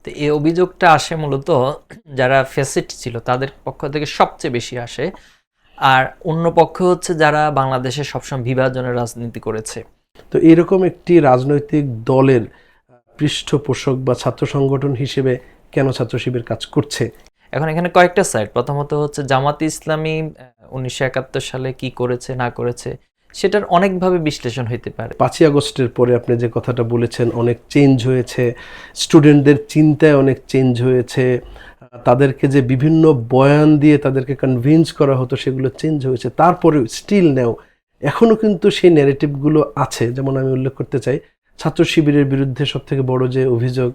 তো এই অভিযোগটা আসে মূলত যারা ফ্যাসিস্ট ছিল তাদের পক্ষ থেকে সবচেয়ে বেশি আসে। আর অন্য পক্ষ হচ্ছে যারা বাংলাদেশে সবসময় বিভাজনের রাজনীতি করেছে। তো এরকম একটি রাজনৈতিক দলের পৃষ্ঠপোষক বা ছাত্র সংগঠন হিসেবে কেন ছাত্র শিবির কাজ করছে? এখন এখানে কয়েকটা সাইড। প্রথমত হচ্ছে জামাতে ইসলামী 1971 সালে কি করেছে না করেছে সেটার অনেকভাবে বিশ্লেষণ হইতে পারে। 5ই আগস্টের পরে আপনি যে কথাটা বলেছেন, অনেক চেঞ্জ হয়েছে, স্টুডেন্টদের চিন্তায় অনেক চেঞ্জ হয়েছে, তাদেরকে যে বিভিন্ন বয়ান দিয়ে তাদেরকে কনভিন্স করা হতো সেগুলো চেঞ্জ হয়েছে। তারপরে স্টিল নেও এখনও কিন্তু সেই ন্যারেটিভগুলো আছে। যেমন আমি উল্লেখ করতে চাই, ছাত্র শিবিরের বিরুদ্ধে সবথেকে বড় যে অভিযোগ,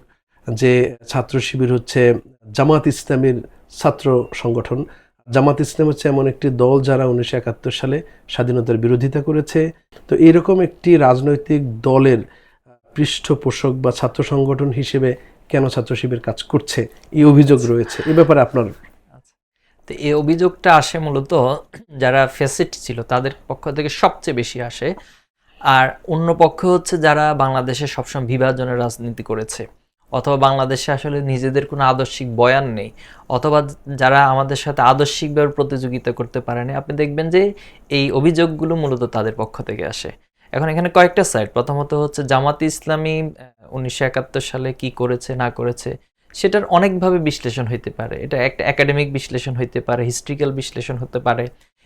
যে ছাত্র শিবির হচ্ছে জামাত ইসলামের ছাত্র সংগঠন। জামাত ইসলাম হচ্ছে এমন একটি দল যারা 1971 সালে স্বাধীনতার বিরোধিতা করেছে। তো এরকম একটি রাজনৈতিক দলের পৃষ্ঠপোষক বা ছাত্র সংগঠন হিসেবে কেন ছাত্র শিবির কাজ করছে, এই অভিযোগ রয়েছে। এ ব্যাপারে আপনার? তো এই অভিযোগটা আসে মূলত যারা ফ্যাসিস্ট ছিল তাদের পক্ষ থেকে সবচেয়ে বেশি আসে। আর অন্য পক্ষ হচ্ছে যারা বাংলাদেশে সবসময় বিভাজনের রাজনীতি করেছে, অথবা বাংলাদেশে আসলে নিজেদের কোনো আদর্শিক বয়ান নেই, অথবা যারা আমাদের সাথে আদর্শিকভাবে প্রতিযোগিতা করতে পারেনি। আপনি দেখবেন যে এই অভিযোগগুলো মূলত তাদের পক্ষ থেকে আসে। এখন এখানে কয়েকটা সাইড। প্রথমত হচ্ছে জামাতে ইসলামী 1971 সালে কি করেছে না করেছে সেটার অনেকভাবে বিশ্লেষণ হইতে পারে। এটা একটা একাডেমিক বিশ্লেষণ হইতে পারে, হিস্ট্রিক্যাল বিশ্লেষণ হতে পারে,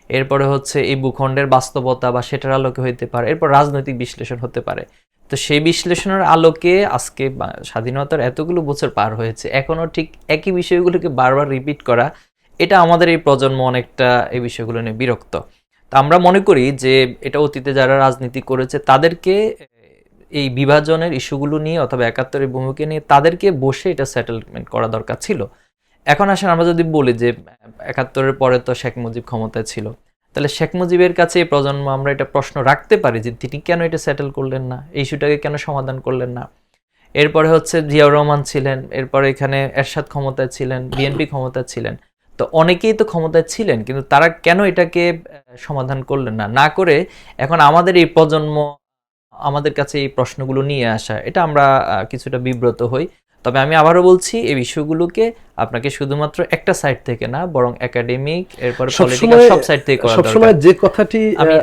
এরপরে হচ্ছে এই ভূখণ্ডের বাস্তবতা বা সেটার আলোকে হইতে পারে, এরপর রাজনৈতিক বিশ্লেষণ হতে পারে। তো সেই বিশ্লেষণের আলোকে আজকে স্বাধীনতার এতগুলো বছর পার হয়েছে, এখনও ঠিক একই বিষয়গুলোকে বারবার রিপিট করা, এটা আমাদের এই প্রজন্ম অনেকটা এই বিষয়গুলো নিয়ে বিরক্ত। তা আমরা মনে করি যে এটা অতীতে যারা রাজনীতি করেছে তাদেরকে এই বিভাজনের ইস্যুগুলো নিয়ে অথবা 71-এর ভূমিকা নিয়ে তাদেরকে বসে এটা সেটেলমেন্ট করা দরকার ছিল। এখন আসেন আমরা যদি বলি যে 71-এর পরে তো শেখ মুজিব ক্ষমতায় ছিল, তাহলে শেখ মুজিবের কাছে এই প্রজন্ম আমরা এটা প্রশ্ন রাখতে পারি যে তিনি কেন এটা সেটেল করলেন না, এই ইস্যুটাকে কেন সমাধান করলেন না। এরপরে হচ্ছে জিয়াউর রহমান ছিলেন, এরপরে এখানে এরশাদ ক্ষমতায় ছিলেন, বিএনপি ক্ষমতায় ছিলেন। তো অনেকেই তো ক্ষমতায় ছিলেন, কিন্তু তারা কেন এটাকে সমাধান করলেন না, না করে এখন আমাদের এই প্রজন্ম আমাদের কাছে এই প্রশ্নগুলো নিয়ে আসা, এটা আমরা কিছুটা বিব্রত হই। তবে আমি আবারও বলছি এই বিষয়গুলোকে আপনাকে শুধুমাত্র একটা সাইড থেকে না, বরং একাডেমিক, এরপর পলিটিক্যাল, সব সাইড থেকে করা দরকার। সবসময় যে কথাটি আমি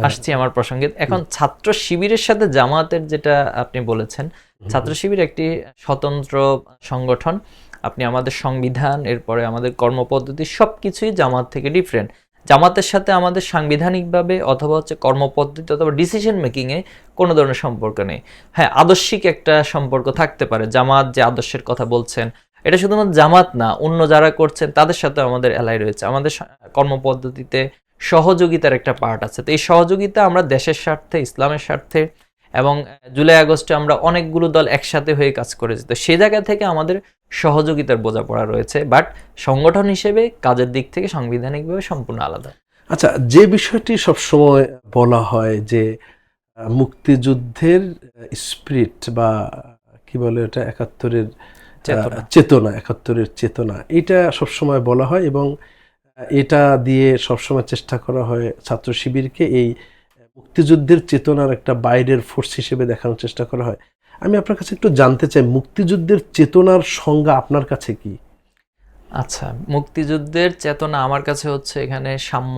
আসছি আমার প্রসঙ্গে। এখন ছাত্র শিবিরের সাথে জামাতের যেটা আপনি বলেছেন, ছাত্র শিবির একটি স্বতন্ত্র সংগঠন। আপনি আমাদের সংবিধান, এরপরে আমাদের কর্মপদ্ধতি সবকিছুই জামাত থেকে ডিফারেন্ট। জামাতের সাথে আমাদের সাংবিধানিকভাবে অথবা হচ্ছে কর্মপদ্ধতি অথবা ডিসিশন মেকিংয়ে কোনো ধরনের সম্পর্ক নেই। হ্যাঁ, আদর্শিক একটা সম্পর্ক থাকতে পারে। জামাত যে আদর্শের কথা বলছেন, এটা শুধুমাত্র জামাত না, অন্য যারা করছেন তাদের সাথে আমাদের এলাই রয়েছে। আমাদের কর্মপদ্ধতিতে সহযোগিতার একটা পার্ট আছে। তো এই সহযোগিতা আমরা দেশের স্বার্থে, ইসলামের স্বার্থে, এবং জুলাই আগস্টে আমরা অনেকগুলো দল একসাথে হয়ে কাজ করেছি। তো সে জায়গা থেকে আমাদের সহযোগিতার বোঝাপড়া রয়েছে, বাট সংগঠন হিসেবে কাজের দিক থেকে সাংবিধানিকভাবে সম্পূর্ণ আলাদা। আচ্ছা, যে বিষয়টি সবসময় বলা হয় যে মুক্তিযুদ্ধের স্পিরিট বা কি বলে এটা, 71-এর চেতনা, 71-এর চেতনা, এটা সবসময় বলা হয় এবং এটা দিয়ে সবসময় চেষ্টা করা হয় ছাত্র শিবিরকে এই মুক্তিযুদ্ধের চেতনার একটা বাইরের ফোর্স হিসেবে দেখানোর চেষ্টা করা হয়। আমি আপনার কাছে একটু জানতে চাই, মুক্তিযুদ্ধের চেতনার সংজ্ঞা আপনার কাছে কি? আচ্ছা, মুক্তিযুদ্ধের চেতনা আমার কাছে হচ্ছে এখানে সাম্য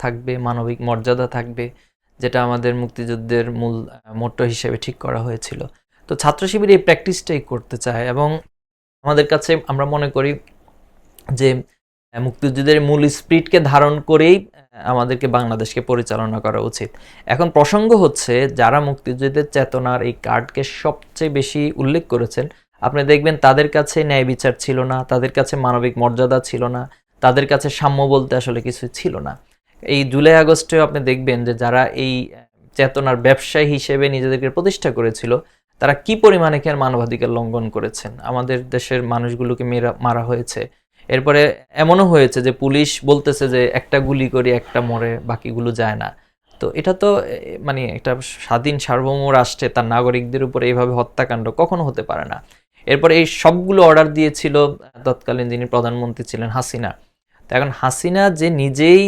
থাকবে, মানবিক মর্যাদা থাকবে, যেটা আমাদের মুক্তিযুদ্ধের মূল মোট্টো হিসেবে ঠিক করা হয়েছিল। তো ছাত্র শিবির এই প্র্যাকটিসটাই করতে চায় এবং আমাদের কাছে আমরা মনে করি যে মুক্তিযুদ্ধের মূল স্পিরিটকে ধারণ করেই আমাদেরকে বাংলাদেশকে পরিচালনা করা উচিত। এখন প্রসঙ্গ হচ্ছে যারা মুক্তিযুদ্ধের চেতনার এই কার্ডকে সবচেয়ে বেশি উল্লেখ করেছেন, আপনি দেখবেন তাদের কাছে ন্যায় বিচার ছিল না, তাদের কাছে মানবিক মর্যাদা ছিল না, তাদের কাছে সাম্য বলতে আসলে কিছু ছিল না। এই জুলাই আগস্টেও আপনি দেখবেন যে যারা এই চেতনার ব্যবসায়ী হিসেবে নিজেদেরকে প্রতিষ্ঠা করেছিল, তারা কি পরিমাণে এখানে মানবাধিকার লঙ্ঘন করেছেন। আমাদের দেশের মানুষগুলোকে মারা হয়েছে। এরপরে এমনও হয়েছে যে পুলিশ বলতেছে যে একটা গুলি করি, একটা মরে, বাকিগুলো যায় না। তো এটা তো মানে একটা স্বাধীন সার্বভৌম রাষ্ট্রে তার নাগরিকদের উপরে এইভাবে হত্যাকাণ্ড কখনো হতে পারে না। এরপরে এই সবগুলো অর্ডার দিয়েছিল তৎকালীন যিনি প্রধানমন্ত্রী ছিলেন, হাসিনা। তো এখন হাসিনা যে নিজেই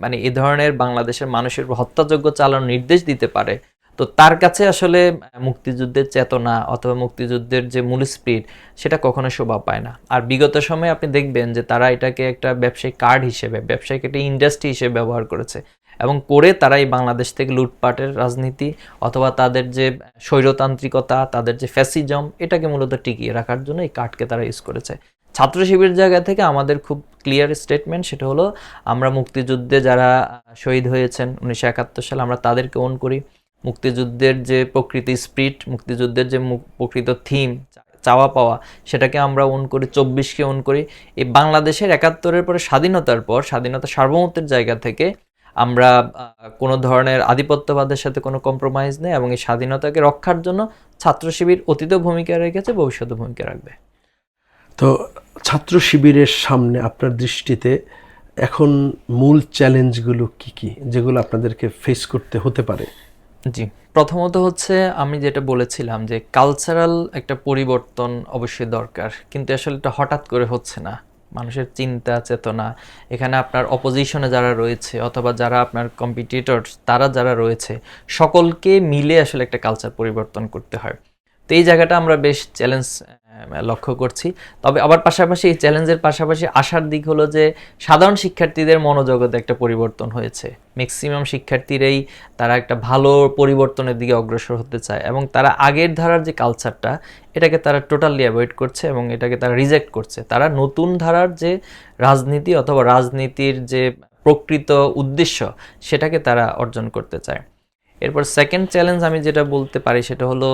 মানে এ ধরনের বাংলাদেশের মানুষের উপর হত্যাযজ্ঞ চালানোর নির্দেশ দিতে পারে, তো তার কাছে আসলে মুক্তিযুদ্ধের চেতনা অথবা মুক্তিযুদ্ধের যে মূল স্পিরিট সেটা কখনো শোভা পায় না। আর বিগত সময়ে আপনি দেখবেন যে তারা এটাকে একটা ব্যবসায়িক কার্ড হিসেবে, ব্যবসায়িক একটা ইন্ডাস্ট্রি হিসেবে ব্যবহার করেছে এবং করে তারা এই বাংলাদেশ থেকে লুটপাটের রাজনীতি অথবা তাদের যে স্বৈরতান্ত্রিকতা, তাদের যে ফ্যাসিজম, এটাকে মূলত টিকিয়ে রাখার জন্য এই কার্ডকে তারা ইউজ করেছে। ছাত্র শিবির জায়গা থেকে আমাদের খুব ক্লিয়ার স্টেটমেন্ট, সেটা হলো আমরা মুক্তিযুদ্ধে যারা শহীদ হয়েছেন 1971 সালে আমরা তাদেরকে ওন করি। মুক্তিযুদ্ধের যে প্রকৃতি স্পিরিট, মুক্তিযুদ্ধের যে প্রকৃত থিম, চাওয়া পাওয়া, সেটাকে আমরা ওন করি, 24কে ওন করি। এই বাংলাদেশের 71-এর পরে স্বাধীনতার পর স্বাধীনতা সার্বভৌমত্বের জায়গা থেকে আমরা কোনো ধরনের আধিপত্যবাদের সাথে কোনো কম্প্রোমাইজ নেই এবং এই স্বাধীনতাকে রক্ষার জন্য ছাত্র শিবির অতীত ভূমিকা রেখেছে, ভবিষ্যতে ভূমিকা রাখবে। তো ছাত্র শিবিরের সামনে আপনার দৃষ্টিতে এখন মূল চ্যালেঞ্জগুলো কি কি, যেগুলো আপনাদেরকে ফেস করতে হতে পারে? জি, প্রথমত হচ্ছে আমি যেটা বলেছিলাম যে কালচারাল একটা পরিবর্তন অবশ্যই দরকার, কিন্তু আসলে এটা হঠাৎ করে হচ্ছে না। মানুষের চিন্তা চেতনা, এখানে আপনার অপোজিশনে যারা রয়েছে অথবা যারা আপনার কম্পিটিটর তারা যারা রয়েছে, সকলকে মিলে আসলে একটা কালচার পরিবর্তন করতে হয়। তো এই জায়গাটা আমরা বেশ চ্যালেঞ্জ লক্ষ্য করছি। তবে আবার পাশাপাশি এই চ্যালেঞ্জের পাশাপাশি আশার দিক হলো যে সাধারণ শিক্ষার্থীদের মনোজগতে একটা পরিবর্তন হয়েছে। ম্যাক্সিমাম শিক্ষার্থীরাই তারা একটা ভালো পরিবর্তনের দিকে অগ্রসর হতে চায় এবং তারা আগের ধারার যে কালচারটা, এটাকে তারা টোটালি অ্যাভয়েড করছে এবং এটাকে তারা রিজেক্ট করছে। তারা নতুন ধারার যে রাজনীতি অথবা রাজনীতির যে প্রকৃত উদ্দেশ্য, সেটাকে তারা অর্জন করতে চায়। এরপর সেকেন্ড চ্যালেঞ্জ আমি যেটা বলতে পারি সেটা হলো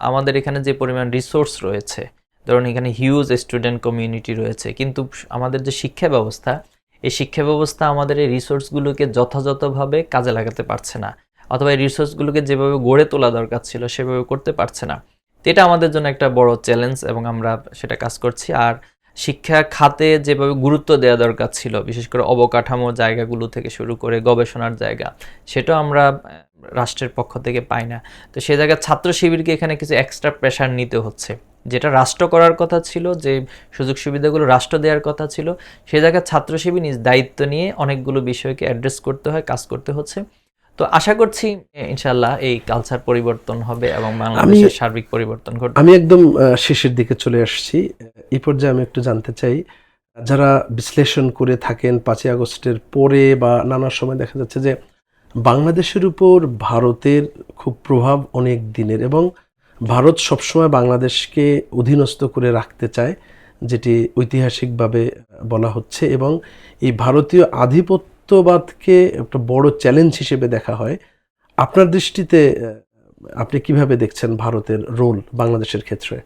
আমাদের এখানে যে পরিমাণ রিসোর্স রয়েছে, ধরুন এখানে হিউজ স্টুডেন্ট কমিউনিটি রয়েছে, কিন্তু আমাদের যে শিক্ষা ব্যবস্থা, এই শিক্ষা ব্যবস্থা আমাদের এই রিসোর্সগুলোকে যথাযথভাবে কাজে লাগাতে পারছে না, অথবা এই রিসোর্সগুলোকে যেভাবে গড়ে তোলা দরকার ছিল সেভাবে করতে পারছে না। তো এটা আমাদের জন্য একটা বড় চ্যালেঞ্জ এবং আমরা সেটা কাজ করছি। আর শিক্ষা খাতে যেভাবে গুরুত্ব দেওয়া দরকার ছিল, বিশেষ করে অবকাঠামো জায়গাগুলো থেকে শুরু করে গবেষণার জায়গা, সেটাও আমরা রাষ্ট্রের পক্ষ থেকে পাই না। তো সে জায়গায় ছাত্র শিবিরকে এখানে কিছু এক্সট্রা প্রেশার নিতে হচ্ছে, যেটা রাষ্ট্র করার কথা ছিল, যে সুযোগ সুবিধাগুলো রাষ্ট্র দেওয়ার কথা ছিল, সে জায়গায় ছাত্র শিবির নিজ দায়িত্ব নিয়ে অনেকগুলো বিষয়কে অ্যাড্রেস করতে হয়, কাজ করতে হচ্ছে। তো আশা করছি ইনশাল্লাহ এই কালচার পরিবর্তন হবে এবং বাংলাদেশের সার্বিক পরিবর্তন ঘটবে। আমি একদম শেষের দিকে চলে আসছি। এই পর্যায়ে আমি একটু জানতে চাই, যারা বিশ্লেষণ করে থাকেন 5ই আগস্টের পরে বা নানা সময় দেখা যাচ্ছে যে বাংলাদেশের উপর ভারতের খুব প্রভাব অনেক দিনের এবং ভারত সবসময় বাংলাদেশকে অধীনস্থ করে রাখতে চায়, যেটি ঐতিহাসিকভাবে বলা হচ্ছে, এবং এই ভারতীয় আধিপত্যবাদকে একটা বড় চ্যালেঞ্জ হিসেবে দেখা হয়। আপনার দৃষ্টিতে আপনি কিভাবে দেখছেন ভারতের রোল বাংলাদেশের ক্ষেত্রে?